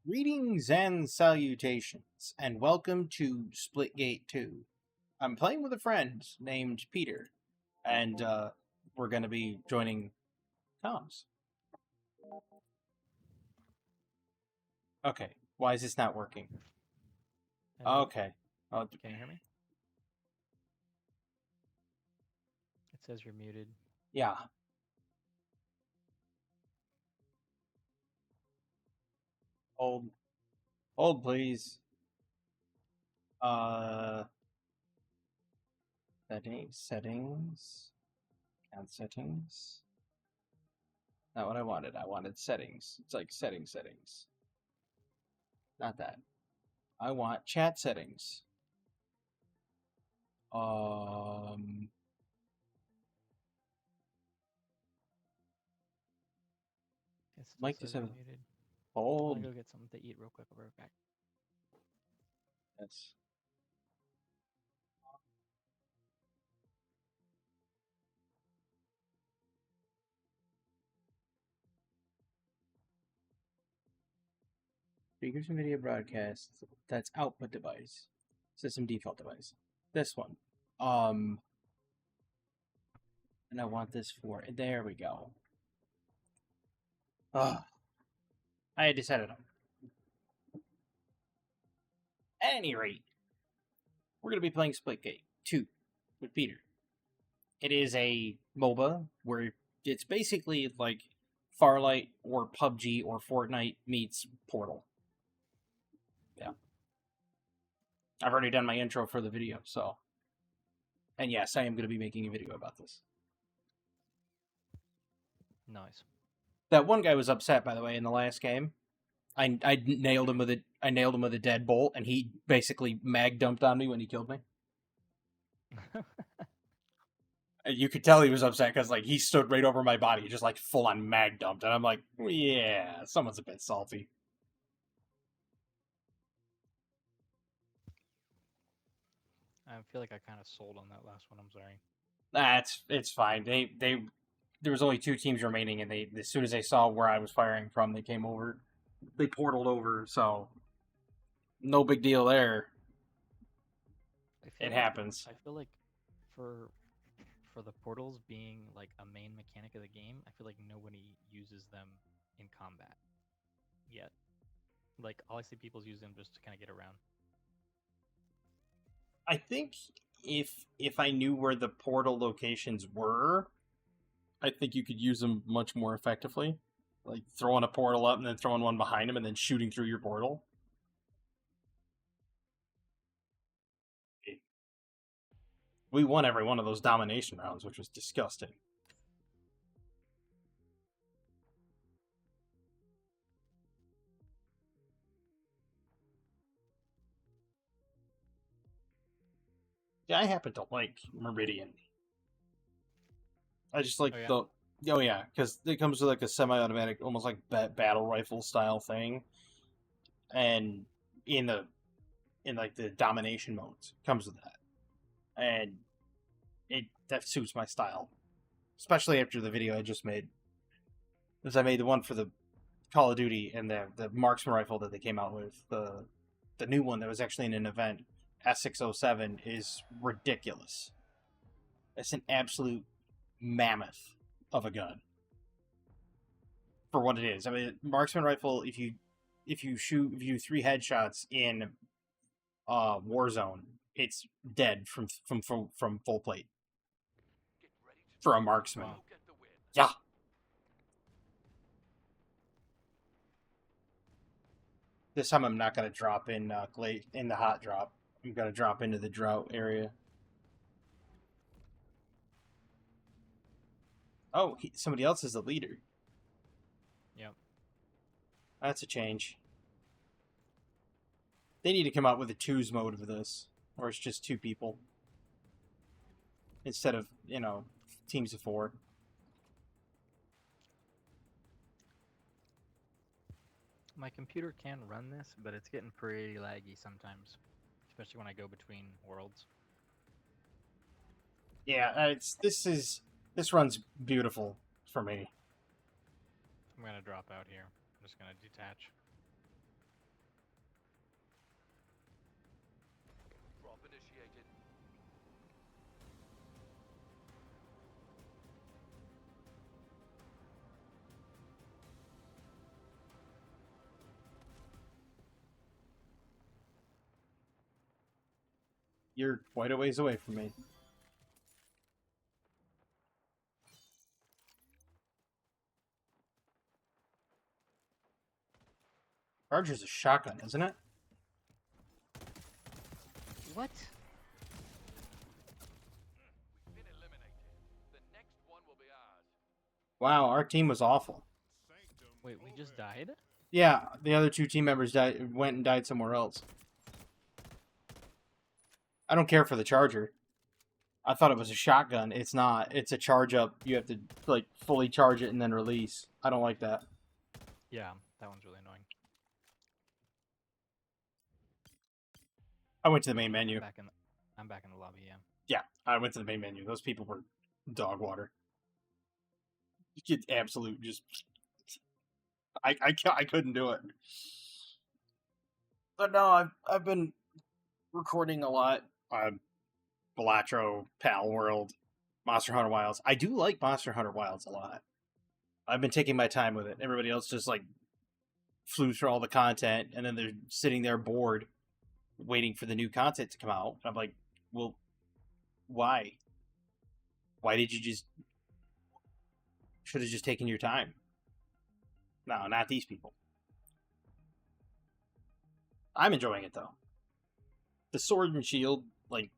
Greetings and salutations, and welcome to Splitgate 2. I'm playing with a friend named Peter, and we're going to be joining comms. Okay, why is this not working? Hello? Okay. Can you hear me? It says you're muted. Yeah. Hold, please. Settings, account settings. Not what I wanted. I wanted settings. It's like settings. Not that. I want chat settings. It still Mike says just you're have muted. I'm hold. gonna go get something to eat real quick. I'll be right back. Yes. Speakers and video broadcast. That's output device. System default device. This one. And I want this for. There we go. Ugh. I had to set it up. At any rate, we're going to be playing Splitgate 2 with Peter. It is a MOBA where it's basically like Farlight or PUBG or Fortnite meets Portal. Yeah. I've already done my intro for the video, so. And yes, I am going to be making a video about this. Nice. That one guy was upset, by the way, in the last game. I nailed him with a deadbolt, and he basically mag dumped on me when he killed me. You could tell he was upset because like he stood right over my body, just like full on mag dumped, and I'm like, yeah, someone's a bit salty. I feel like I kind of sold on that last one. I'm sorry. It's fine. There was only 2 teams remaining, and they as soon as they saw where I was firing from, they came over. They portaled over, so no big deal there. It happens. I feel like for the portals being like a main mechanic of the game, I feel like nobody uses them in combat yet. Like all I see people use them just to kind of get around. I think if I knew where the portal locations were, I think you could use them much more effectively. Like throwing a portal up and then throwing one behind him and then shooting through your portal. We won every one of those domination rounds, which was disgusting. Yeah, I happen to like Meridian. I just like because it comes with like a semi-automatic, almost like battle rifle style thing, and in like the domination modes comes with that, and that suits my style, especially after the video I just made. Because I made the one for the Call of Duty and the marksman rifle that they came out with. The new one that was actually in an event, S607, is ridiculous. It's an absolute mammoth of a gun for what it is. I mean, marksman rifle. If you do 3 headshots in Warzone, it's dead from full plate for a marksman. Wow. Yeah. This time I'm not gonna drop in in the hot drop. I'm gonna drop into the drought area. Oh, somebody else is the leader. Yep. That's a change. They need to come out with a 2s mode for this, or it's just 2 people instead of teams of 4. My computer can run this, but it's getting pretty laggy sometimes, especially when I go between worlds. Yeah, this runs beautiful for me. I'm gonna drop out here. I'm just gonna detach. you're quite a ways away from me. Charger's a shotgun, isn't it? What? Wow, our team was awful. Wait, we just died? Yeah, the other 2 team members went and died somewhere else. I don't care for the Charger. I thought it was a shotgun. It's not. It's a charge up. You have to, like, fully charge it and then release. I don't like that. Yeah, that one's really annoying. I went to the main menu. I'm back in the lobby, yeah. Yeah, I went to the main menu. Those people were dog water. Absolute just... I couldn't do it. But no, I've been recording a lot. Balatro, Pal World, Monster Hunter Wilds. I do like Monster Hunter Wilds a lot. I've been taking my time with it. Everybody else just, like, flew through all the content, and then they're sitting there bored, waiting for the new content to come out. And I'm like, well, why? Why did you just... Should have just taken your time. No, not these people. I'm enjoying it, though. The Sword and Shield, like,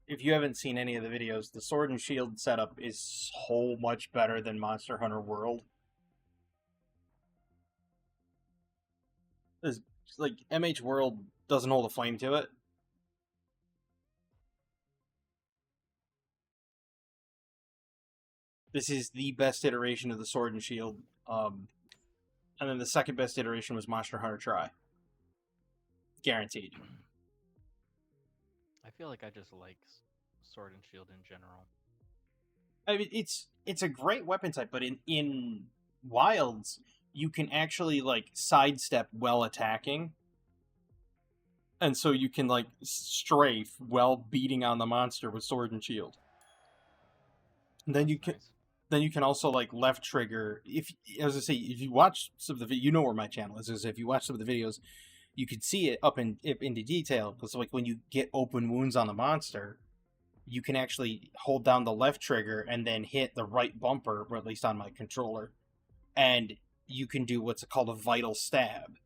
if you haven't seen any of the videos, the Sword and Shield setup is so much better than Monster Hunter World. It's like, MH World doesn't hold a flame to it. This is the best iteration of the Sword and Shield. And then the second best iteration was Monster Hunter Tri. Guaranteed. I feel like I just like Sword and Shield in general. I mean, it's a great weapon type, but in Wilds, you can actually, like, sidestep while attacking. And so you can, like, strafe while beating on the monster with Sword and Shield. And then you can... Nice. Then you can also, like, left trigger. If, as I say, if you watch some of the, you know where my channel is. If you watch some of the videos, you could see it up into detail. Because, like, when you get open wounds on the monster, you can actually hold down the left trigger and then hit the right bumper, or at least on my controller, and you can do what's called a vital stab.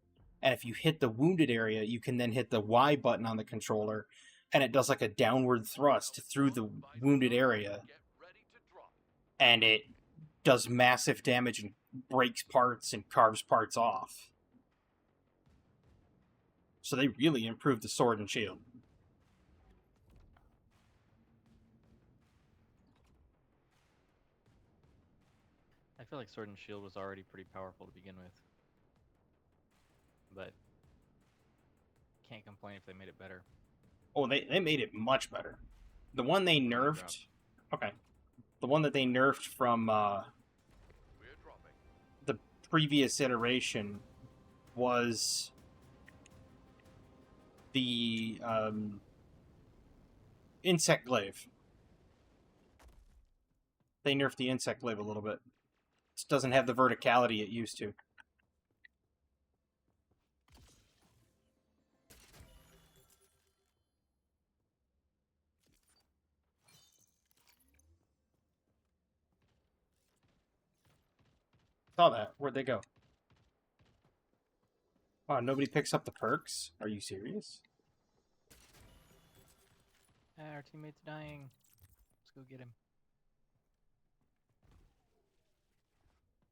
And if you hit the wounded area, you can then hit the Y button on the controller, and it does, like, a downward thrust through the wounded area. And it does massive damage and breaks parts and carves parts off. So they really improved the Sword and Shield. I feel like Sword and Shield was already pretty powerful to begin with. But can't complain if they made it better. Oh, they made it much better. The one they nerfed... Okay. The one that they nerfed from the previous iteration was the Insect Glaive. They nerfed the Insect Glaive a little bit. It doesn't have the verticality it used to. Saw that. Where'd they go? Wow, nobody picks up the perks? Are you serious? Our teammate's dying. Let's go get him.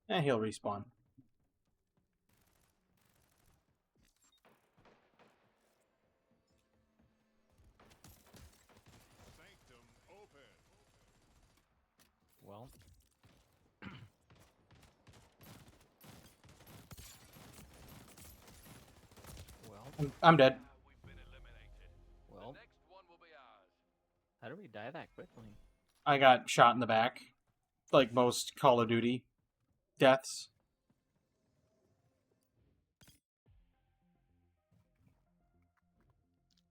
He'll respawn. Well. I'm dead. Well. How did we die that quickly? I got shot in the back. Like most Call of Duty deaths.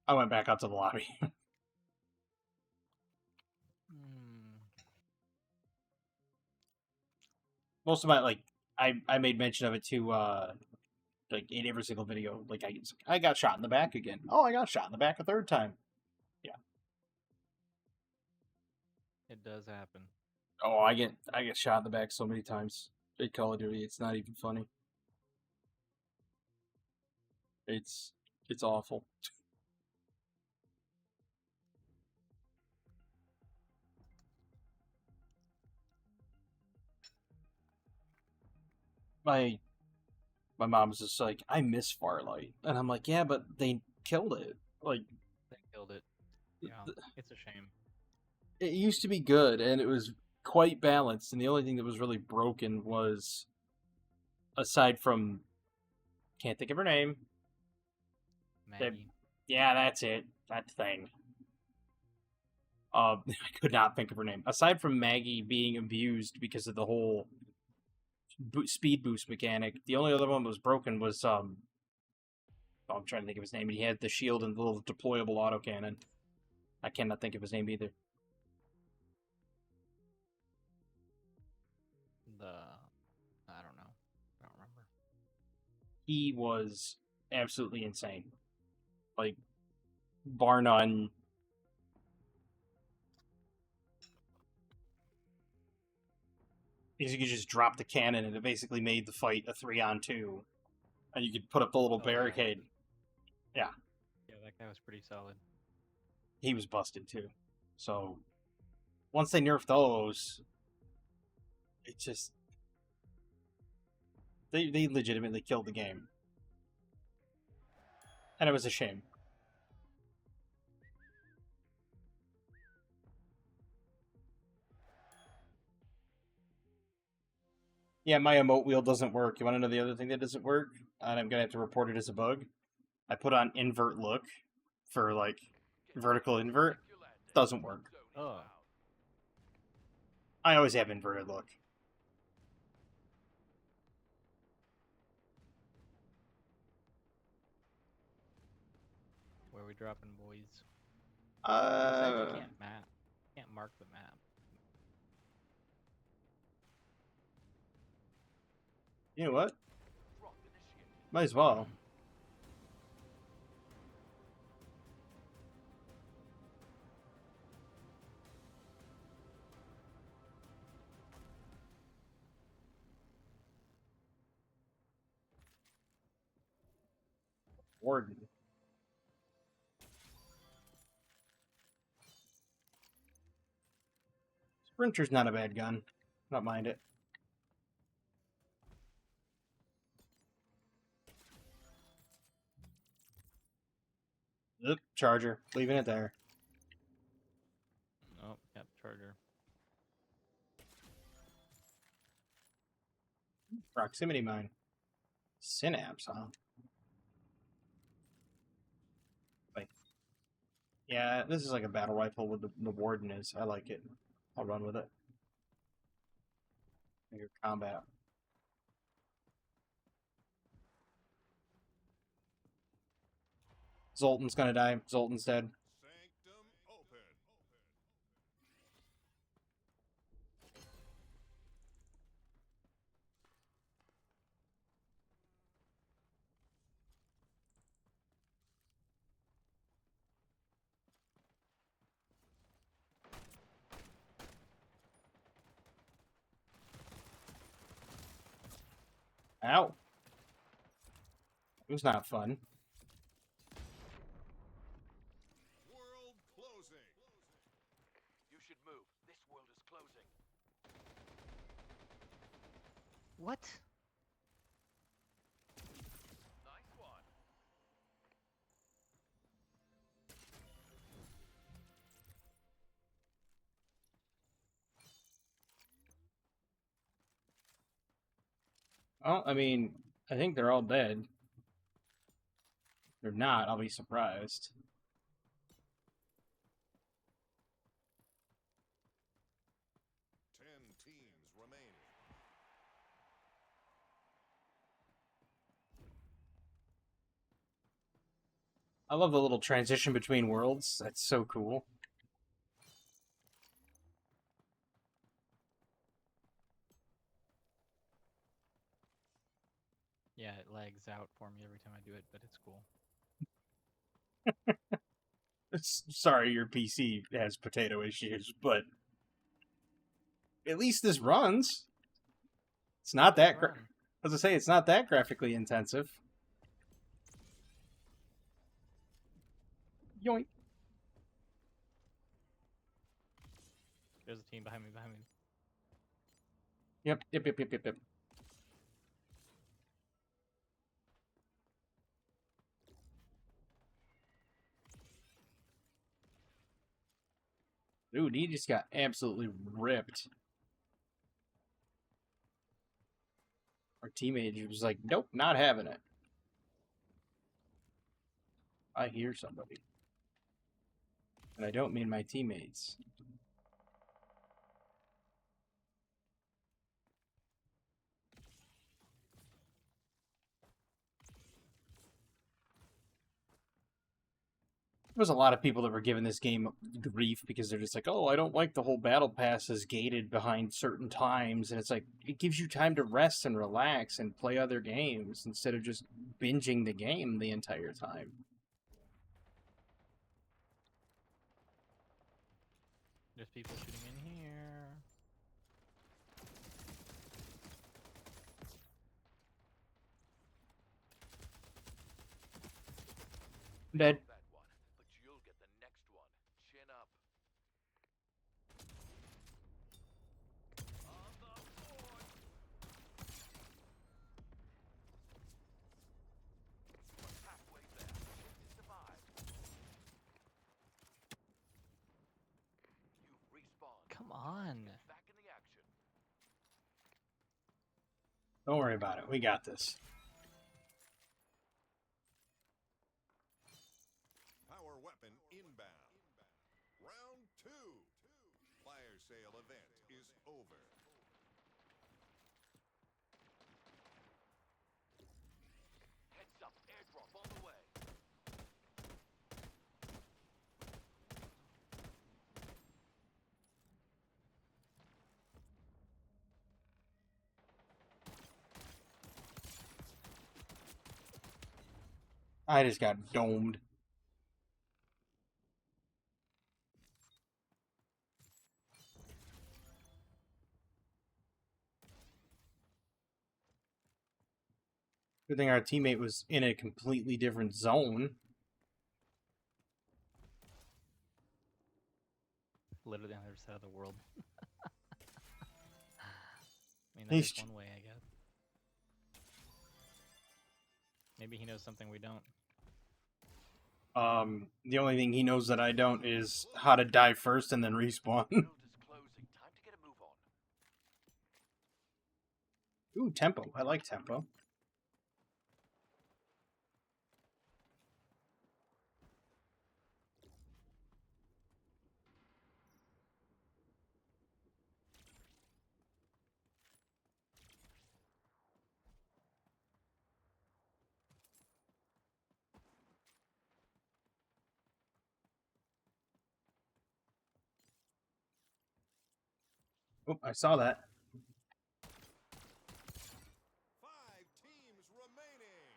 I went back out to the lobby. Most of my, like, I made mention of it too, like, in every single video. Like, I got shot in the back again. Oh, I got shot in the back a third time. Yeah. It does happen. Oh, I get shot in the back so many times in Call of Duty. It's not even funny. It's it's awful. My my mom's just like, I miss Farlight, and I'm like, yeah, but they killed it. Like They killed it. Yeah, it's a shame. it used to be good, and it was quite balanced, and the only thing that was really broken was, aside from, can't think of her name. Maggie. Yeah, that's it. That thing. I could not think of her name. Aside from Maggie being abused because of the whole speed boost mechanic, the only other one that was broken was oh, I'm trying to think of his name. He had the shield and the little deployable autocannon. I cannot think of his name either. I don't know. I don't remember. He was absolutely insane. Like, bar none. Because you could just drop the cannon and it basically made the fight a 3-on-2. And you could put up the little Oh, yeah. barricade. Yeah. Yeah, that guy was pretty solid. He was busted too. So once they nerfed those, it just they legitimately killed the game. And it was a shame. Yeah, my emote wheel doesn't work. You want to know the other thing that doesn't work? And I'm gonna have to report it as a bug. I put on invert look for like vertical invert. Doesn't work. Oh, I always have inverted look. where we dropping, boys? This actually can't map. Can't mark the map. You know what? Might as well. Warden. Sprinter's not a bad gun. Don't mind it. Oop, charger. Leaving it there. Oh, yep, charger. Proximity mine. Synapse, huh? Like, yeah, this is like a battle rifle with the warden is. I like it. I'll run with it. Your combat. Zoltan's gonna die. Zoltan's dead. Sanctum open. Ow. It was not fun. World closing. You should move. This world is closing. What? Nice one. Well, I mean, I think they're all dead. If they're not, I'll be surprised. Teams remaining. I love the little transition between worlds. That's so cool. Yeah, it lags out for me every time I do it, but it's cool. Sorry, your PC has potato issues, but at least this runs. It's not that. Run. As I say, it's not that graphically intensive. Yoink. There's a team behind me, behind me. Yep. Dude, he just got absolutely ripped. Our teammate was like, nope, not having it. I hear somebody. And I don't mean my teammates. There was a lot of people that were giving this game grief because they're just like, oh, I don't like the whole battle pass is gated behind certain times. And it's like, it gives you time to rest and relax and play other games instead of just binging the game the entire time. There's people shooting in here. Dead. That one, but you'll get the next one. Chin up. On the board. We're halfway there. Chance to survive. You've respawned. Come on. Get back in the action. Don't worry about it. We got this. Power weapon inbound. Round 2. Fire sale event is over. Heads up. Airdrop on the way. I just got domed. Good thing our teammate was in a completely different zone. Literally on the other side of the world. I mean, He's that's one way, I guess. Maybe he knows something we don't. The only thing he knows that I don't is how to die first and then respawn. World is closing. Time to get a move on. Ooh, tempo. I like tempo. Oh, I saw that. 5 teams remaining.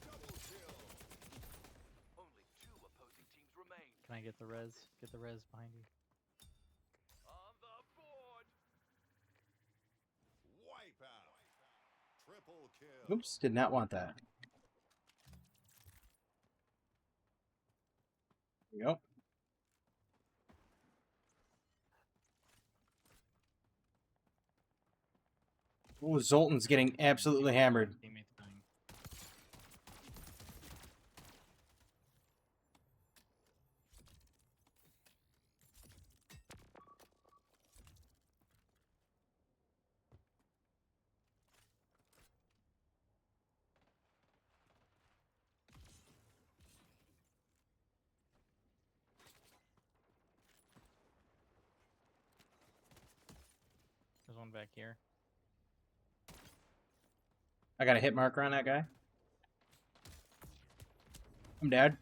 Double kill. Only 2 opposing teams remain. Can I get the res? Get the res behind you. On the board. Wipeout. Triple kill. Oops, did not want that. There we go. Oh, Zoltan's getting absolutely hammered. Teammates dying. There's one back here. I got a hit marker on that guy. I'm dead.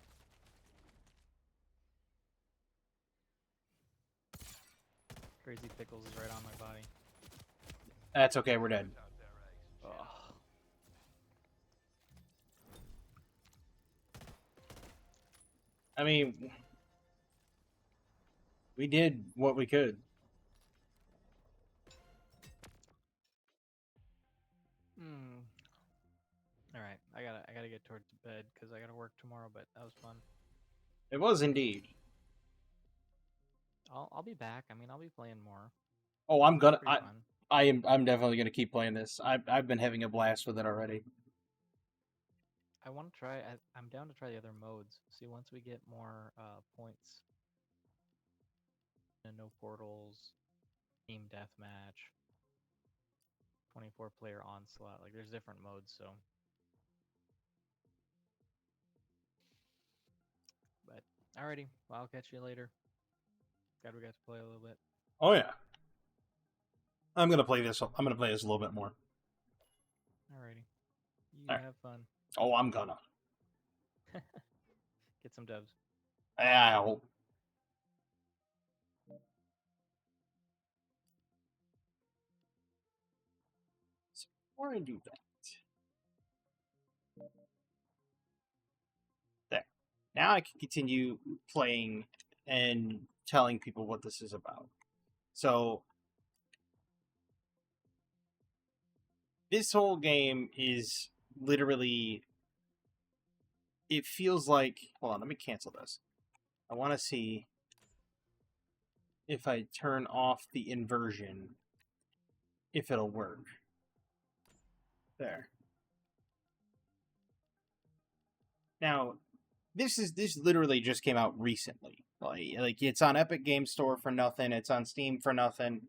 Crazy Pickles is right on my body. That's okay, we're dead. Out there, Ace. Ugh. I mean, we did what we could. Hmm. All right, I gotta get towards bed because I gotta work tomorrow. But that was fun. It was indeed. I'll be back. I mean, I'll be playing more. Oh, I'm gonna. Pretty fun. I'm definitely gonna keep playing this. I've been having a blast with it already. I want to try. I'm down to try the other modes. See, once we get more points, and no portals, team deathmatch, 24-player onslaught. Like, there's different modes. So, but alrighty. Well, I'll catch you later. Glad we got to play a little bit. Oh yeah. I'm gonna play this. I'm gonna play this a little bit more. Alrighty. You Alright. have fun. Oh, I'm gonna. Get some dubs. I hope. So before I do that, there. Now I can continue playing and telling people what this is about. So this whole game is literally. It feels like. Hold on, let me cancel this. I want to see if I turn off the inversion, if it'll work. There. Now, this literally just came out recently. Like it's on Epic Game Store for nothing. It's on Steam for nothing.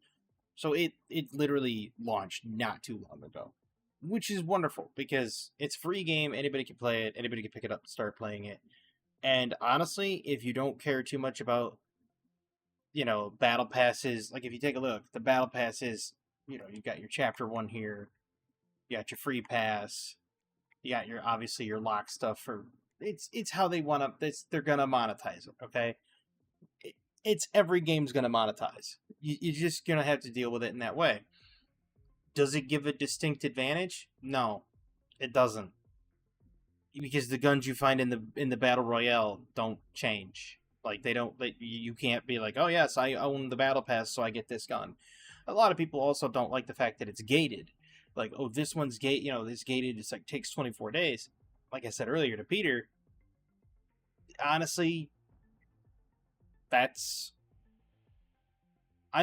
So it literally launched not too long ago, which is wonderful because it's a free game. Anybody can play it. Anybody can pick it up and start playing it. And honestly, if you don't care too much about, battle passes, like if you take a look, the battle passes, you've got your chapter 1 here, you got your free pass, you got your obviously your lock stuff for it's how they want to. They're gonna monetize it. Okay, it's every game's gonna monetize. You're just gonna have to deal with it in that way. Does it give a distinct advantage? No, it doesn't. Because the guns you find in the battle royale don't change. Like they don't. You can't be like, oh yes, I own the battle pass, so I get this gun. A lot of people also don't like the fact that it's gated. Like, oh, this one's gate. This gated. It's like takes 24 days. Like I said earlier to Peter. Honestly, I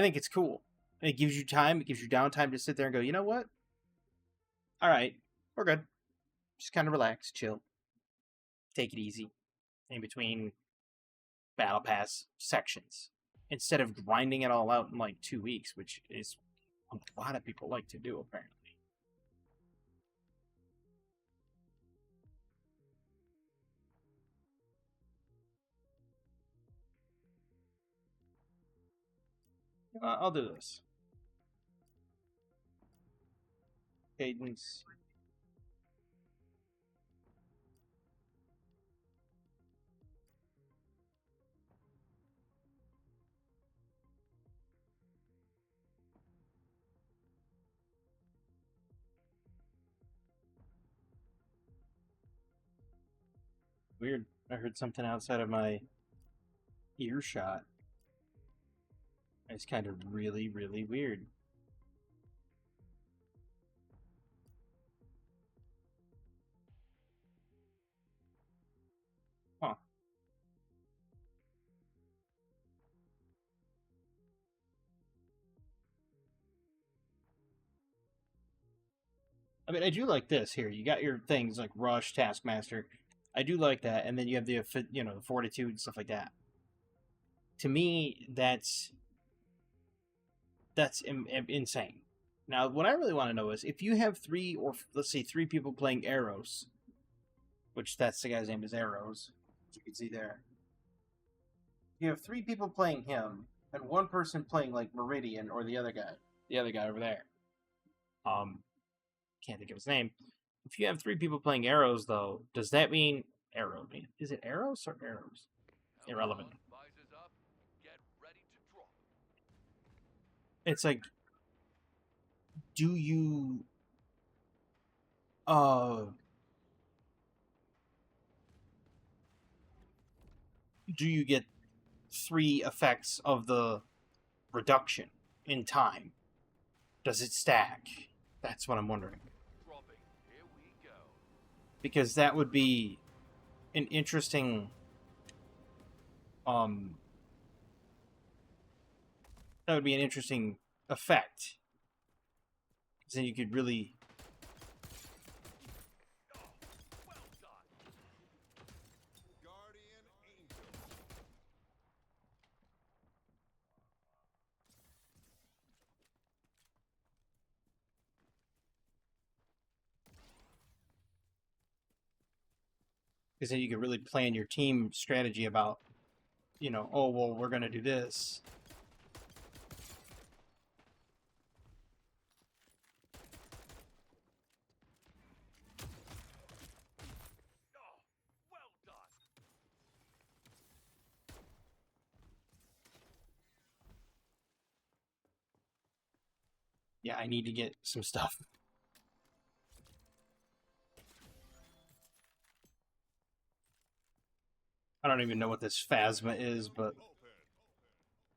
think it's cool. It gives you time. It gives you downtime to sit there and go, you know what? All right, we're good. Just kind of relax, chill, take it easy in between battle pass sections instead of grinding it all out in like 2 weeks, which is what a lot of people like to do apparently. I'll do this. Cadence. Weird. I heard something outside of my earshot. It's kind of really, really weird. Huh. I mean, I do like this here. You got your things like Rush, Taskmaster. I do like that, and then you have the the Fortitude and stuff like that. To me, that's insane. Now, what I really want to know is if you have let's say three people playing Arrows, which that's the guy's name is Arrows, as you can see there. You have three people playing him, and one person playing like Meridian or the other guy over there. Can't think of his name. If you have three people playing Arrows, though, does that mean Arrow? Is it Arrows or Arrows? Irrelevant. It's like, do you do you get 3 effects of the reduction in time? Does it stack? That's what I'm wondering. Dropping. Here we go. Because that would be an interesting that would be an interesting effect. So you could really Well done. Guardian Angel. because then you could really plan your team strategy about, you know, oh well, we're gonna do this. Oh, well done. Yeah, I need to get some stuff. I don't even know what this Phasma is, but Open.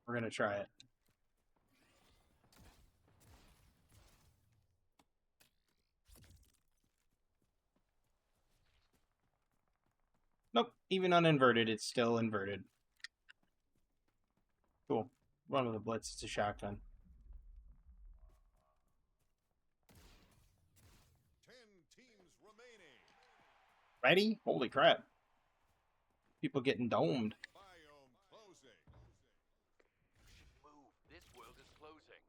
we're gonna try it. Nope, even uninverted, it's still inverted. Cool. Run with a blitz, it's a shotgun. 10 teams remaining. Ready? Holy crap. People getting domed. Biome closing. You should move. This world is closing.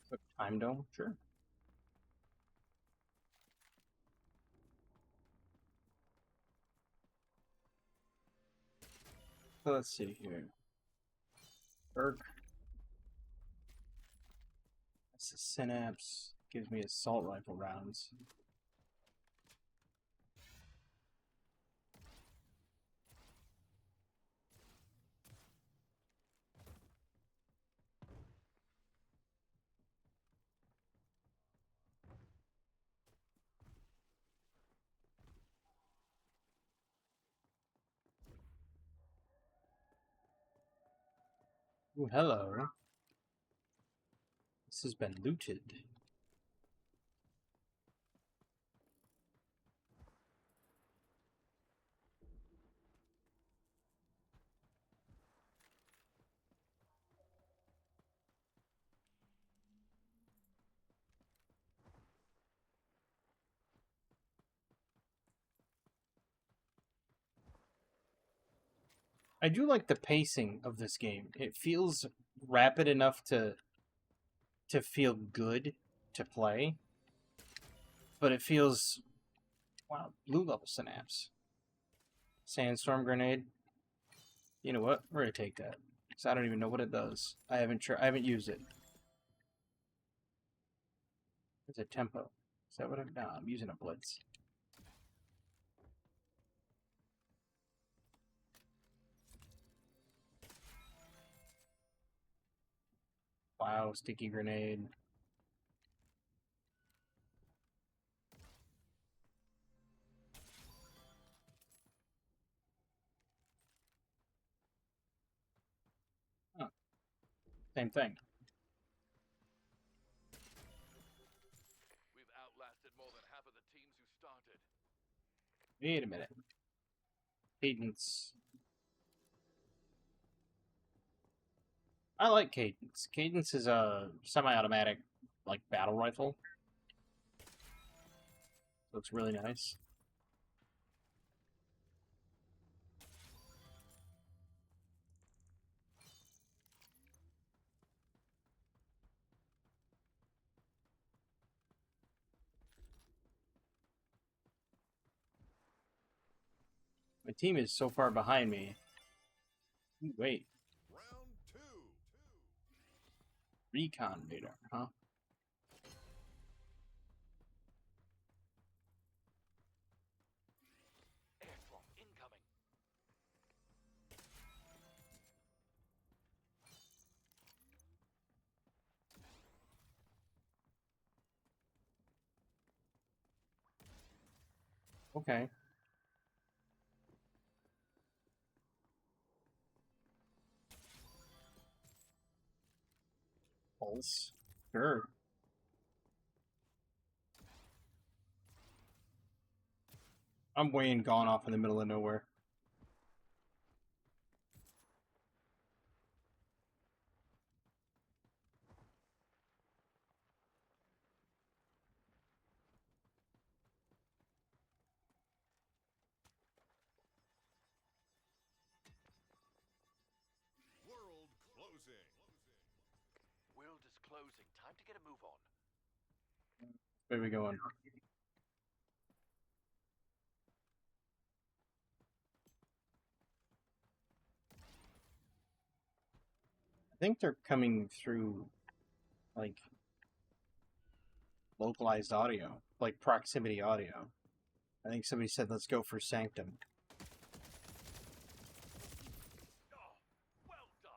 Quick time dome, sure. So let's see here. Berg. That's a synapse. Gives me assault rifle rounds. Ooh, hello. This has been looted. I do like the pacing of this game. It feels rapid enough to feel good to play, but it feels wow. Blue level synapse, sandstorm grenade. You know what? We're gonna take that because I don't even know what it does. I haven't used it. It's a tempo. Is that what I'm? No, I'm using a blitz. Wow, sticky grenade. Huh. Same thing. We've outlasted more than half of the teams who started. Wait a minute. Cadence. I like Cadence. Cadence is a semi-automatic, like, battle rifle. Looks really nice. My team is so far behind me. Ooh, wait. Round 2. Recon radar, huh? Airdrop incoming. Okay. Pulse. Sure. I'm way and gone off in the middle of nowhere. World closing. World is closing. Time to get a move on. Where are we going? I think they're coming through, like, localized audio, like proximity audio. I think somebody said, let's go for Sanctum. Oh, well done.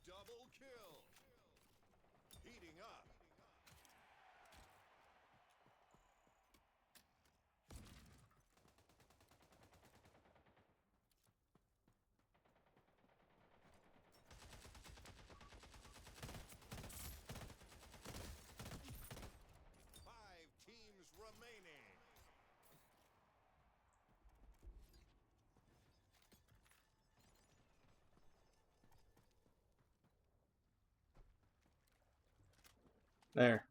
Double kill. Heating up. Five teams remaining. There.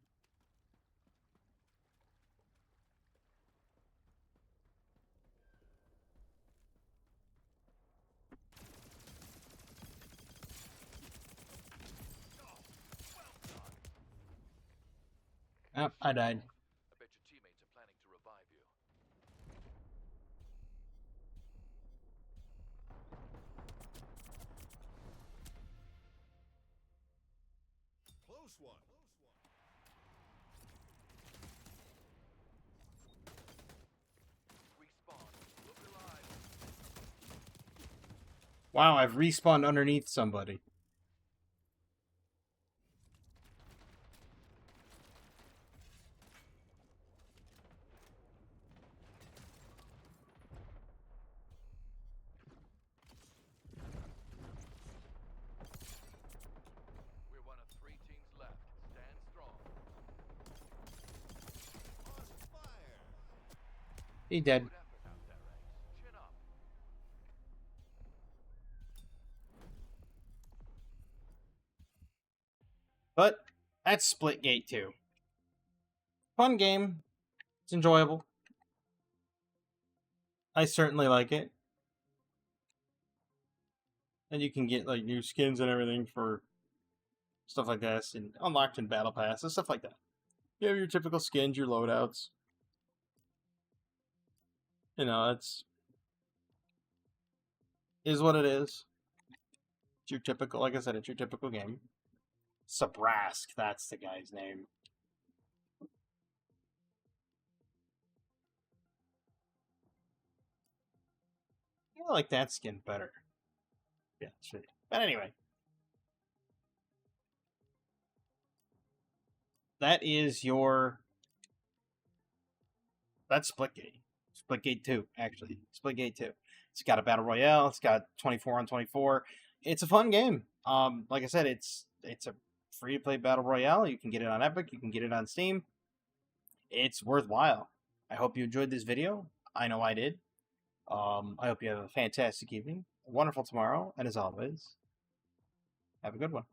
Oh, I died. I bet your teammates are planning to revive you. Close one. Respawn. Look alive. Wow, I've respawned underneath somebody. We're one of 3 teams left. Stand strong. On fire. He dead. Good effort out there, Ace. Chin up. But that's Splitgate 2. Fun game. It's enjoyable. I certainly like it. And you can get like new skins and everything for stuff like this, and unlocked in Battle Pass and stuff like that. You have your typical skins, your loadouts. You know, it's is what it is. It's your typical, like I said, it's your typical game. Sabrask, that's the guy's name. I like that skin better. Yeah, sure. But anyway. That is your... That's Splitgate. Splitgate 2, actually. Splitgate 2. It's got a Battle Royale. It's got 24 on 24. It's a fun game. Like I said, it's a free-to-play Battle Royale. You can get it on Epic. You can get it on Steam. It's worthwhile. I hope you enjoyed this video. I know I did. I hope you have a fantastic evening, a wonderful tomorrow, and as always, have a good one.